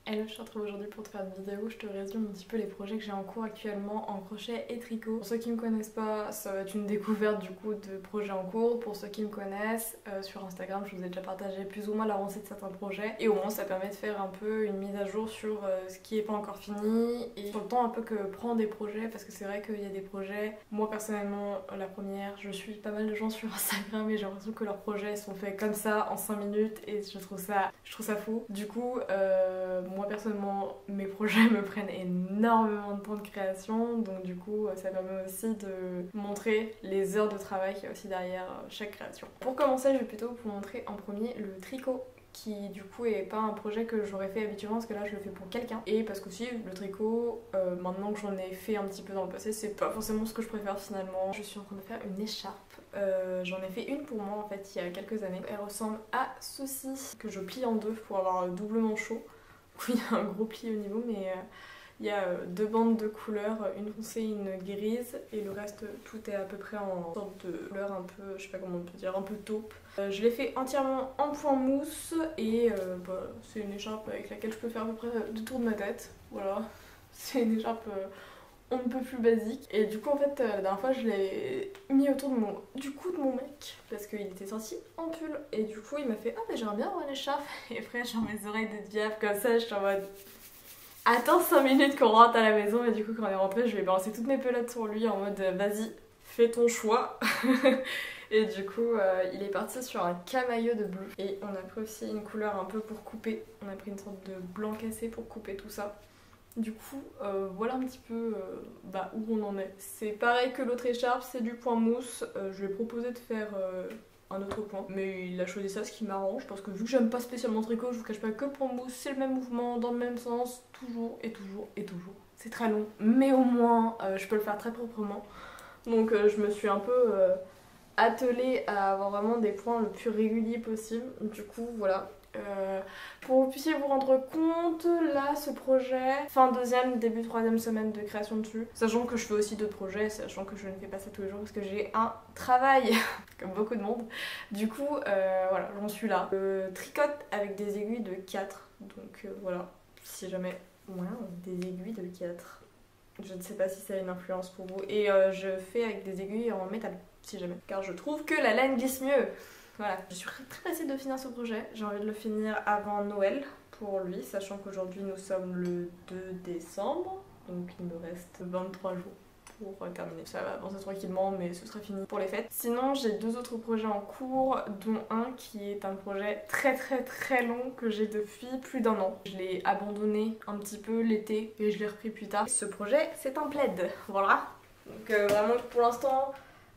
Hello, je te retrouve aujourd'hui pour te faire une vidéo où je te résume un petit peu les projets que j'ai en cours actuellement en crochet et tricot. Pour ceux qui me connaissent pas, ça va être une découverte du coup de projets en cours. Pour ceux qui me connaissent, sur Instagram je vous ai déjà partagé plus ou moins l'avancée de certains projets. Et au moins ça permet de faire un peu une mise à jour sur ce qui est pas encore fini et sur le temps un peu que prend des projets, parce que c'est vrai qu'il y a des projets, moi personnellement la première, je suis pas mal de gens sur Instagram et j'ai l'impression que leurs projets sont faits comme ça en 5 minutes et je trouve ça fou. Du coup moi personnellement mes projets me prennent énormément de temps de création, donc du coup ça permet aussi de montrer les heures de travail qu'il y a aussi derrière chaque création. Pour commencer, je vais plutôt vous montrer en premier le tricot, qui du coup est pas un projet que j'aurais fait habituellement parce que là je le fais pour quelqu'un, et parce que aussi le tricot, maintenant que j'en ai fait un petit peu dans le passé, c'est pas forcément ce que je préfère finalement. Je suis en train de faire une écharpe, j'en ai fait une pour moi en fait il y a quelques années. Elle ressemble à ceci, que je plie en deux pour avoir un double manchot. Il y a un gros pli au niveau, mais il y a deux bandes de couleurs, une foncée et une grise, et le reste tout est à peu près en sorte de couleur un peu, je sais pas comment on peut dire, un peu taupe. Je l'ai fait entièrement en point mousse et c'est une écharpe avec laquelle je peux faire à peu près le tour de ma tête. Voilà, c'est une écharpe on ne peut plus basique. Et du coup en fait la dernière fois je l'ai mis autour du cou de mon mec parce qu'il était sorti en pull, et du coup il m'a fait ah mais j'aimerais bien avoir une écharpe, et après j'ai mes oreilles de diable comme ça, je suis en mode attends 5 minutes qu'on rentre à la maison, et du coup quand on est rentré je lui ai balancé toutes mes pelotes sur lui en mode vas-y fais ton choix. Et du coup il est parti sur un camailleux de bleu, et on a pris aussi une couleur un peu pour couper, on a pris une sorte de blanc cassé pour couper tout ça. Du coup, voilà un petit peu où on en est. C'est pareil que l'autre écharpe, c'est du point mousse. Je lui ai proposé de faire un autre point, mais il a choisi ça, ce qui m'arrange, parce que vu que j'aime pas spécialement le tricot, je vous cache pas que le point mousse, c'est le même mouvement, dans le même sens, toujours et toujours et toujours. C'est très long, mais au moins je peux le faire très proprement. Donc je me suis un peu attelée à avoir vraiment des points le plus réguliers possible. Du coup, voilà. Pour que vous puissiez vous rendre compte, là ce projet, fin deuxième, début troisième semaine de création dessus, sachant que je fais aussi d'autres projets, sachant que je ne fais pas ça tous les jours parce que j'ai un travail comme beaucoup de monde. Du coup voilà, j'en suis là. Je tricote avec des aiguilles de 4, donc voilà, si jamais, voilà, des aiguilles de 4. Je ne sais pas si ça a une influence pour vous, et je fais avec des aiguilles en métal, si jamais, car je trouve que la laine glisse mieux. Voilà, je suis très pressée de finir ce projet. J'ai envie de le finir avant Noël pour lui, sachant qu'aujourd'hui nous sommes le 2 décembre, donc il me reste 23 jours pour terminer. Ça va avancer tranquillement, mais ce sera fini pour les fêtes. Sinon, j'ai deux autres projets en cours, dont un qui est un projet très long que j'ai depuis plus d'1 an. Je l'ai abandonné un petit peu l'été et je l'ai repris plus tard. Ce projet, c'est un plaid, voilà. Donc vraiment pour l'instant,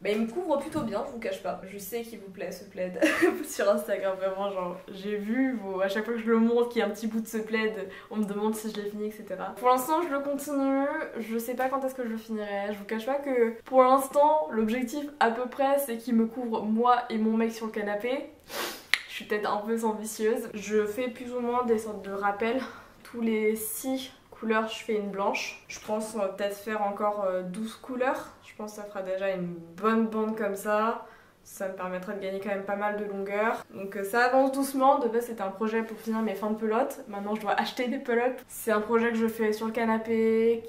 il me couvre plutôt bien, je vous cache pas. Je sais qu'il vous plaît ce plaid sur Instagram, vraiment, genre j'ai vu à chaque fois que je le montre qu'il y a un petit bout de ce plaid, on me demande si je l'ai fini, etc. Pour l'instant je le continue, je sais pas quand est-ce que je le finirai. Je vous cache pas que pour l'instant l'objectif à peu près c'est qu'il me couvre moi et mon mec sur le canapé. Je suis peut-être un peu ambitieuse. Je fais plus ou moins des sortes de rappels. Tous les 6 couleurs je fais une blanche. Je pense peut-être faire encore 12 couleurs. Je pense que ça fera déjà une bonne bande comme ça. Ça me permettra de gagner quand même pas mal de longueur. Donc ça avance doucement. De base c'était un projet pour finir mes fins de pelote. Maintenant je dois acheter des pelotes. C'est un projet que je fais sur le canapé,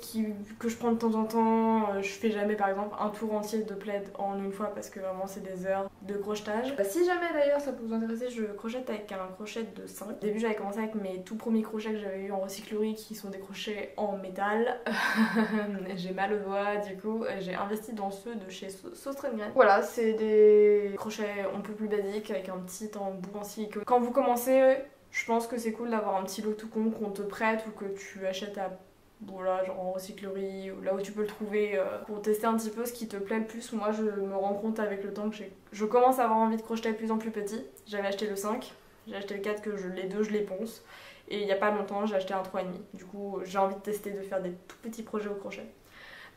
que je prends de temps en temps. Je fais jamais par exemple un tour entier de plaid en une fois parce que vraiment c'est des heures de crochetage. Si jamais d'ailleurs ça peut vous intéresser, je crochète avec un crochet de 5. Au début j'avais commencé avec mes tout premiers crochets que j'avais eu en recyclerie, qui sont des crochets en métal. J'ai mal aux doigts, du coup j'ai investi dans ceux de chez Sostrengren. Voilà, c'est des crochets un peu plus basiques avec un petit embout en silicone. Quand vous commencez, je pense que c'est cool d'avoir un petit lot tout con qu'on te prête ou que tu achètes à voilà, genre en recyclerie ou là où tu peux le trouver pour tester un petit peu ce qui te plaît le plus. Moi je me rends compte avec le temps que je commence à avoir envie de crocheter de plus en plus petit. J'avais acheté le 5, j'ai acheté le 4 que les deux je les ponce, et il n'y a pas longtemps j'ai acheté un 3,5. Du coup j'ai envie de tester de faire des tout petits projets au crochet.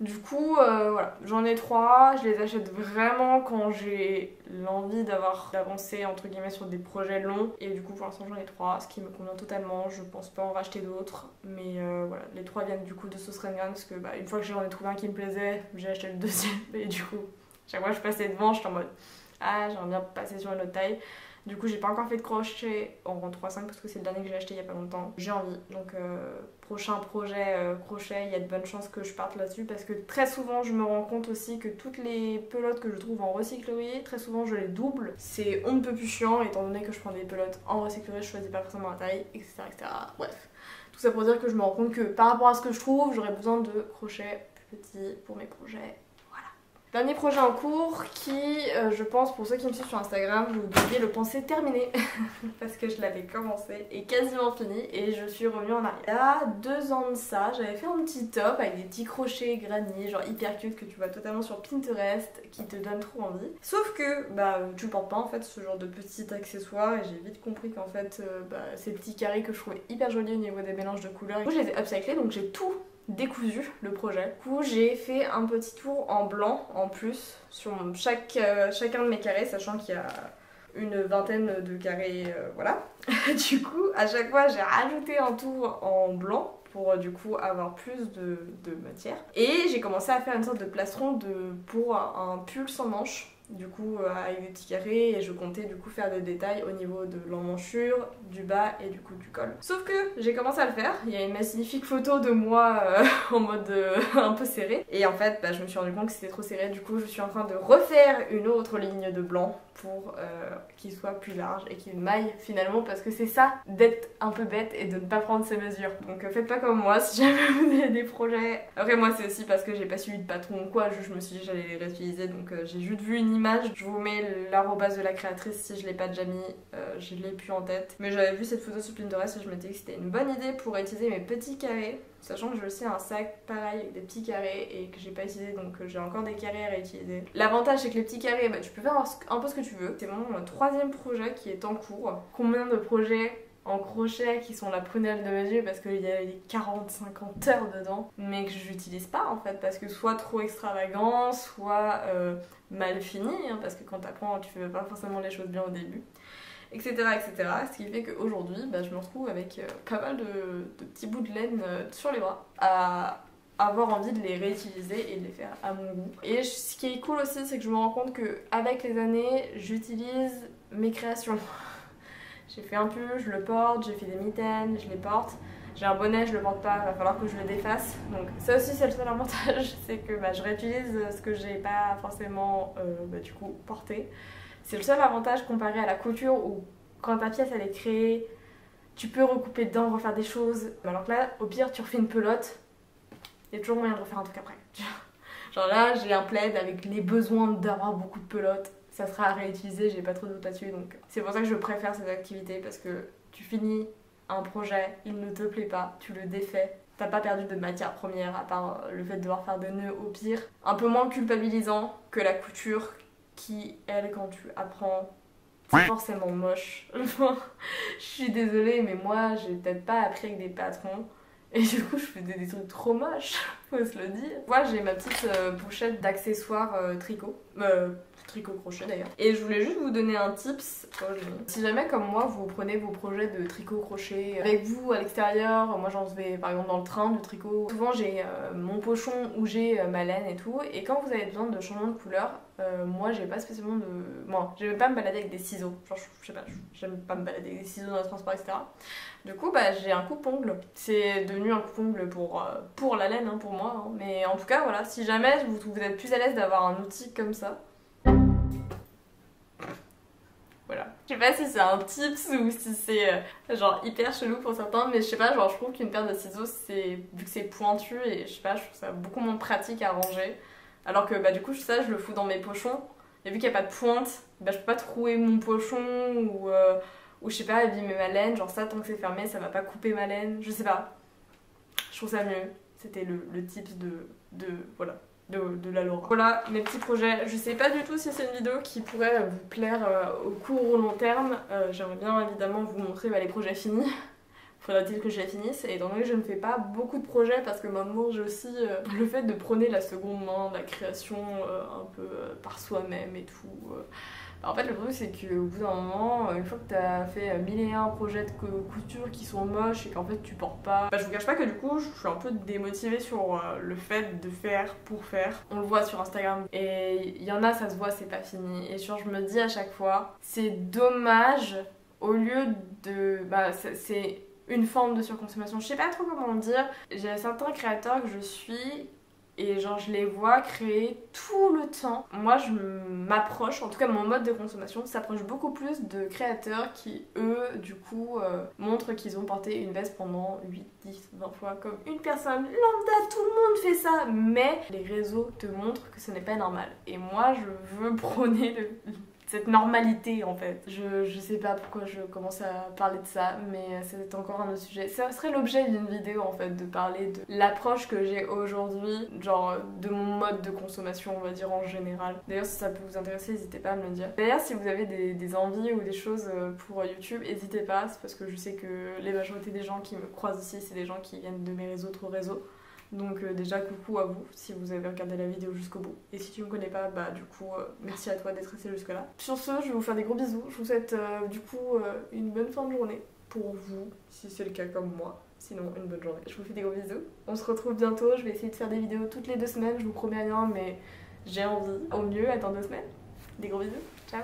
Du coup voilà, j'en ai 3, je les achète vraiment quand j'ai l'envie d'avancer entre guillemets sur des projets longs, et du coup pour l'instant j'en ai 3, ce qui me convient totalement. Je pense pas en racheter d'autres, mais voilà, les 3 viennent du coup de Sostrengren parce que une fois que j'en ai trouvé un qui me plaisait, j'ai acheté le deuxième, et du coup chaque fois que je passais devant j'étais en mode ah j'aimerais bien passer sur une autre taille. Du coup j'ai pas encore fait de crochet en 3-5 parce que c'est le dernier que j'ai acheté il y a pas longtemps. J'ai envie, donc prochain projet crochet, il y a de bonnes chances que je parte là-dessus parce que très souvent je me rends compte aussi que toutes les pelotes que je trouve en recyclerie, très souvent je les double. C'est on ne peut plus chiant étant donné que je prends des pelotes en recyclerie, je choisis pas forcément la taille, etc. Bref, tout ça pour dire que je me rends compte que par rapport à ce que je trouve, j'aurais besoin de crochets plus petits pour mes projets. Dernier projet en cours qui, je pense, pour ceux qui me suivent sur Instagram, vous deviez le penser terminé parce que je l'avais commencé et quasiment fini et je suis revenue en arrière. Il y a 2 ans de ça, j'avais fait un petit top avec des petits crochets granits, genre hyper cute que tu vois totalement sur Pinterest, qui te donne trop envie. Sauf que tu le portes pas en fait, ce genre de petit accessoire, et j'ai vite compris qu'en fait ces petits carrés que je trouvais hyper jolis au niveau des mélanges de couleurs, du coup je les ai upcyclés, donc j'ai tout décousu le projet. Du coup j'ai fait un petit tour en blanc en plus sur chacun de mes carrés, sachant qu'il y a une vingtaine de carrés, voilà. Du coup à chaque fois j'ai rajouté un tour en blanc pour du coup avoir plus de matière. Et j'ai commencé à faire une sorte de plastron pour un pull sans manches. Du coup avec des petits carrés, et je comptais du coup faire des détails au niveau de l'emmanchure, du bas et du coup du col. Sauf que j'ai commencé à le faire, il y a une magnifique photo de moi en mode un peu serré, et en fait je me suis rendu compte que c'était trop serré. Du coup je suis en train de refaire une autre ligne de blanc pour qu'il soit plus large et qu'il maille finalement, parce que c'est ça d'être un peu bête et de ne pas prendre ses mesures. Donc faites pas comme moi si jamais vous avez des projets. Après moi c'est aussi parce que j'ai pas suivi de patron ou quoi, je me suis dit que j'allais les réutiliser, donc j'ai juste vu une image. Je vous mets l'arrobase de la créatrice si je l'ai pas déjà mis, je l'ai plus en tête. Mais j'avais vu cette photo sur Pinterest et je me disais que c'était une bonne idée pour utiliser mes petits carrés. Sachant que j'ai aussi un sac pareil avec des petits carrés et que j'ai pas utilisé, donc j'ai encore des carrés à réutiliser. L'avantage c'est que les petits carrés, tu peux faire un peu ce que tu veux. C'est vraiment mon 3e projet qui est en cours. Combien de projets en crochet qui sont la prunelle de mes yeux parce qu'il y a les 40-50 heures dedans, mais que j'utilise pas en fait, parce que soit trop extravagant, soit mal fini, hein, parce que quand t'apprends tu fais pas forcément les choses bien au début, etc. Ce qui fait qu'aujourd'hui je me retrouve avec pas mal de petits bouts de laine sur les bras à avoir envie de les réutiliser et de les faire à mon goût. Et ce qui est cool aussi, c'est que je me rends compte qu'avec les années j'utilise mes créations. J'ai fait un pull, je le porte, j'ai fait des mitaines, je les porte. J'ai un bonnet, je le porte pas, il va falloir que je le défasse. Donc ça aussi c'est le seul avantage, c'est que je réutilise ce que j'ai pas forcément du coup porté. C'est le seul avantage comparé à la couture où quand ta pièce elle est créée, tu peux recouper dedans, refaire des choses. Alors que là, au pire tu refais une pelote, il y a toujours moyen de refaire un truc après. Genre là j'ai un plaid avec les besoins d'avoir beaucoup de pelotes. Ça sera à réutiliser, j'ai pas trop de doute là-dessus, donc c'est pour ça que je préfère cette activité, parce que tu finis un projet, il ne te plaît pas, tu le défais, t'as pas perdu de matière première à part le fait de devoir faire des nœuds au pire. Un peu moins culpabilisant que la couture qui, elle, quand tu apprends, c'est forcément moche. Je suis désolée, mais moi j'ai peut-être pas appris avec des patrons. Et du coup je faisais des trucs trop moches, faut se le dire. Moi j'ai ma petite pochette d'accessoires tricot crochet d'ailleurs. Et je voulais juste vous donner un tips. Si jamais comme moi vous prenez vos projets de tricot crochet avec vous à l'extérieur, moi j'en vais par exemple dans le train du tricot, souvent j'ai mon pochon où j'ai ma laine et tout, et quand vous avez besoin de changement de couleur, moi j'ai pas spécialement de... Moi j'aime pas me balader avec des ciseaux, genre je sais pas, j'aime pas me balader avec des ciseaux dans le transport, etc. Du coup j'ai un coupe-ongle, c'est devenu un coupe-ongle pour la laine, hein, pour moi, hein. Mais en tout cas voilà, si jamais vous êtes plus à l'aise d'avoir un outil comme ça, voilà. Je sais pas si c'est un tips ou si c'est genre hyper chelou pour certains, mais je sais pas, genre je trouve qu'une paire de ciseaux, vu que c'est pointu, et je sais pas, je trouve ça beaucoup moins pratique à ranger. Alors que du coup ça je le fous dans mes pochons, et vu qu'il n'y a pas de pointe, je peux pas trouer mon pochon ou je sais pas, abîmer ma laine, genre ça tant que c'est fermé ça va pas couper ma laine, je sais pas. Je trouve ça mieux. C'était le tips voilà. De la Laura. Voilà mes petits projets. Je sais pas du tout si c'est une vidéo qui pourrait vous plaire au court ou long terme. J'aimerais bien évidemment vous montrer les projets finis. Faudra-t-il que je les finisse, et étant donné que je ne fais pas beaucoup de projets parce que maintenant j'ai aussi le fait de prôner la seconde main, la création un peu par soi-même et tout. En fait le truc c'est qu'au bout d'un moment, une fois que t'as fait 1001 projets de couture qui sont moches et qu'en fait tu portes pas, je vous cache pas que du coup je suis un peu démotivée sur le fait de faire pour faire. On le voit sur Instagram et il y en a, ça se voit, c'est pas fini. Et genre je me dis à chaque fois, c'est dommage au lieu de... c'est une forme de surconsommation, je sais pas trop comment dire. J'ai certains créateurs que je suis et genre je les vois créer tout le temps. Moi je m'approche, en tout cas mon mode de consommation s'approche beaucoup plus de créateurs qui eux du coup montrent qu'ils ont porté une veste pendant 8, 10, 20 fois comme une personne lambda, tout le monde fait ça, mais les réseaux te montrent que ce n'est pas normal. Et moi je veux prôner cette normalité en fait. Je sais pas pourquoi je commence à parler de ça, mais c'est encore un autre sujet. Ça serait l'objet d'une vidéo en fait, de parler de l'approche que j'ai aujourd'hui, genre de mon mode de consommation on va dire en général. D'ailleurs si ça peut vous intéresser, n'hésitez pas à me le dire. D'ailleurs si vous avez des envies ou des choses pour YouTube, n'hésitez pas, c'est parce que je sais que la majorité des gens qui me croisent ici, c'est des gens qui viennent de mes autres réseaux. Donc déjà coucou à vous si vous avez regardé la vidéo jusqu'au bout. Et si tu me connais pas, du coup merci à toi d'être resté jusque là. Sur ce, je vais vous faire des gros bisous. Je vous souhaite du coup une bonne fin de journée pour vous, si c'est le cas comme moi. Sinon une bonne journée. Je vous fais des gros bisous. On se retrouve bientôt, je vais essayer de faire des vidéos toutes les 2 semaines, je vous promets rien mais j'ai envie. Au mieux, à dans 2 semaines. Des gros bisous, ciao.